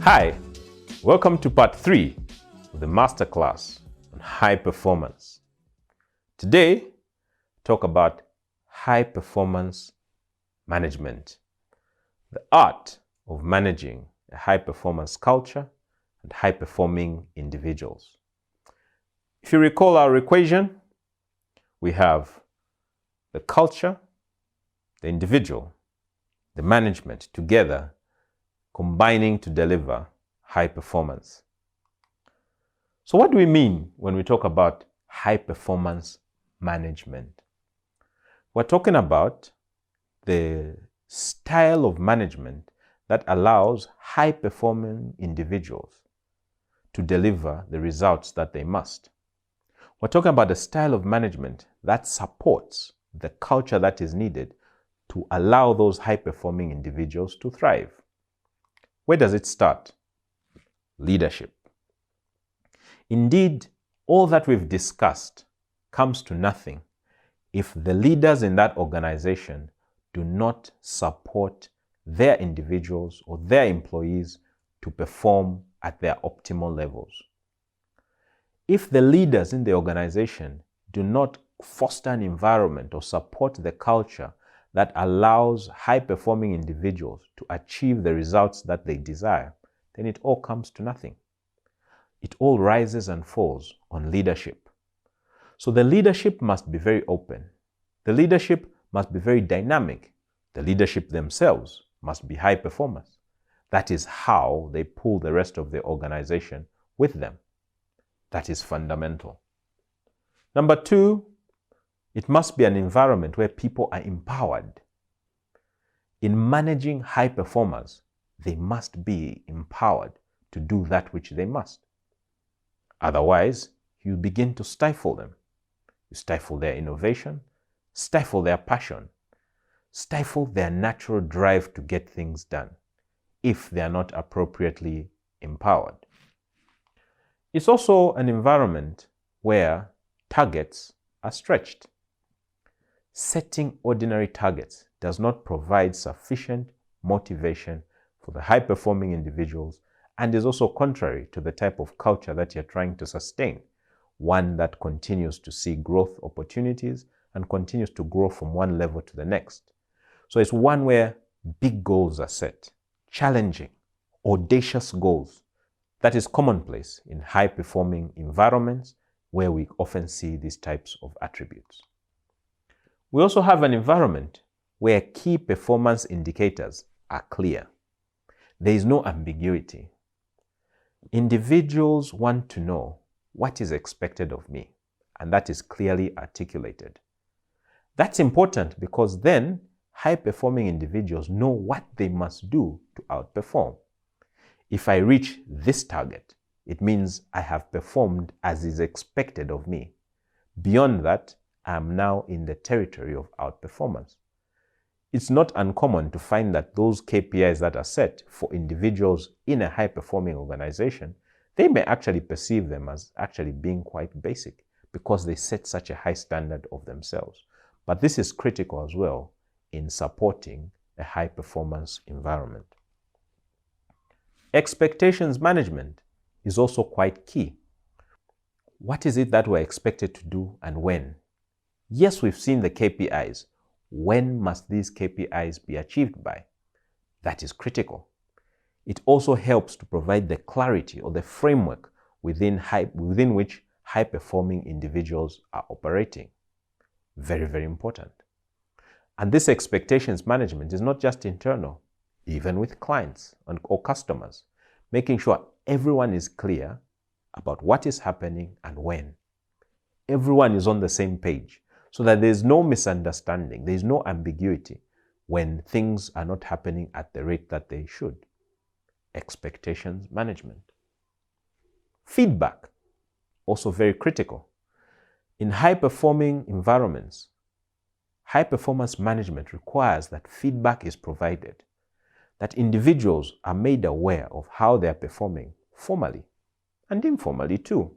Hi, welcome to part 3 of the Masterclass on high performance. Today, talk about high performance management, the art of managing a high performance culture and high performing individuals. If you recall our equation, we have the culture, the individual, the management together combining to deliver high performance. So what do we mean when we talk about high performance management? We're talking about the style of management that allows high performing individuals to deliver the results that they must. We're talking about the style of management that supports the culture that is needed to allow those high performing individuals to thrive. Where does it start? Leadership. Indeed, all that we've discussed comes to nothing if the leaders in that organization do not support their individuals or their employees to perform at their optimal levels. If the leaders in the organization do not foster an environment or support the culture that allows high-performing individuals to achieve the results that they desire, then it all comes to nothing. It all rises and falls on leadership. So the leadership must be very open. The leadership must be very dynamic. The leadership themselves must be high performers. That is how they pull the rest of the organization with them. That is fundamental. Number 2, it must be an environment where people are empowered. In managing high performers, they must be empowered to do that which they must. Otherwise, you begin to stifle them. You stifle their innovation, stifle their passion, stifle their natural drive to get things done if they are not appropriately empowered. It's also an environment where targets are stretched. Setting ordinary targets does not provide sufficient motivation for the high-performing individuals and is also contrary to the type of culture that you're trying to sustain, one that continues to see growth opportunities and continues to grow from one level to the next. So it's one where big goals are set, challenging, audacious goals. That is commonplace in high-performing environments where we often see these types of attributes. We also have an environment where key performance indicators are clear. There is no ambiguity. Individuals want to know what is expected of me, and that is clearly articulated. That's important because then high-performing individuals know what they must do to outperform. If I reach this target, it means I have performed as is expected of me. Beyond that, I am now in the territory of outperformance. It's not uncommon to find that those KPIs that are set for individuals in a high-performing organization, they may actually perceive them as actually being quite basic because they set such a high standard of themselves. But this is critical as well in supporting a high-performance environment. Expectations management is also quite key. What is it that we're expected to do and when? Yes, we've seen the KPIs. When must these KPIs be achieved by? That is critical. It also helps to provide the clarity or the framework within which high-performing individuals are operating. Very, very important. And this expectations management is not just internal, even with clients or customers, making sure everyone is clear about what is happening and when. Everyone is on the same page, so that there's no misunderstanding, there's no ambiguity when things are not happening at the rate that they should. Expectations management. Feedback, also very critical. In high-performing environments, high-performance management requires that feedback is provided, that individuals are made aware of how they are performing formally and informally too,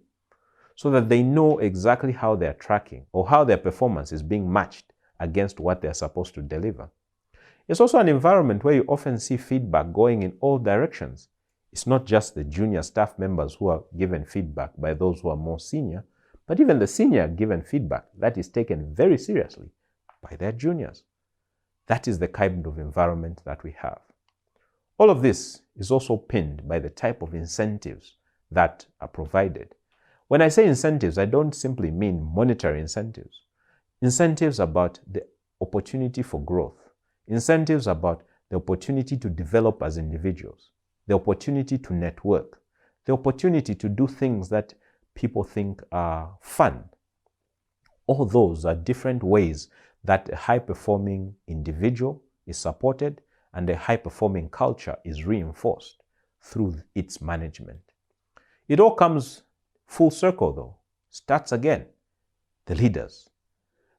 so that they know exactly how they're tracking or how their performance is being matched against what they're supposed to deliver. It's also an environment where you often see feedback going in all directions. It's not just the junior staff members who are given feedback by those who are more senior, but even the senior given feedback that is taken very seriously by their juniors. That is the kind of environment that we have. All of this is also pinned by the type of incentives that are provided. When I say incentives, I don't simply mean monetary incentives. Incentives about the opportunity for growth. Incentives about the opportunity to develop as individuals. The opportunity to network. The opportunity to do things that people think are fun. All those are different ways that a high-performing individual is supported and a high-performing culture is reinforced through its management. It all comes full circle though, starts again, the leaders.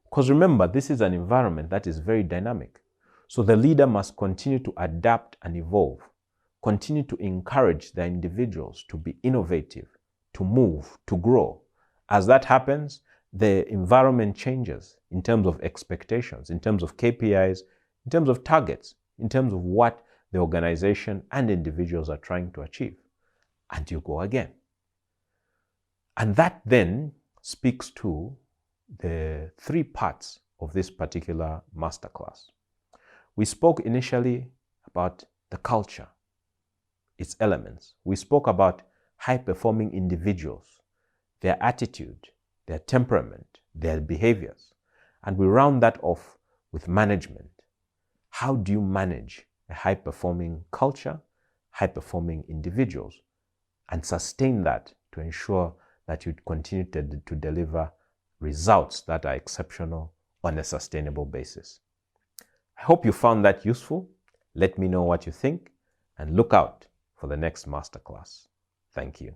Because remember, this is an environment that is very dynamic. So the leader must continue to adapt and evolve, continue to encourage the individuals to be innovative, to move, to grow. As that happens, the environment changes in terms of expectations, in terms of KPIs, in terms of targets, in terms of what the organization and individuals are trying to achieve. And you go again. And that then speaks to the three parts of this particular masterclass. We spoke initially about the culture, its elements. We spoke about high-performing individuals, their attitude, their temperament, their behaviors. And we round that off with management. How do you manage a high-performing culture, high-performing individuals, and sustain that to ensure that you continue to deliver results that are exceptional on a sustainable basis? I hope you found that useful. Let me know what you think and look out for the next masterclass. Thank you.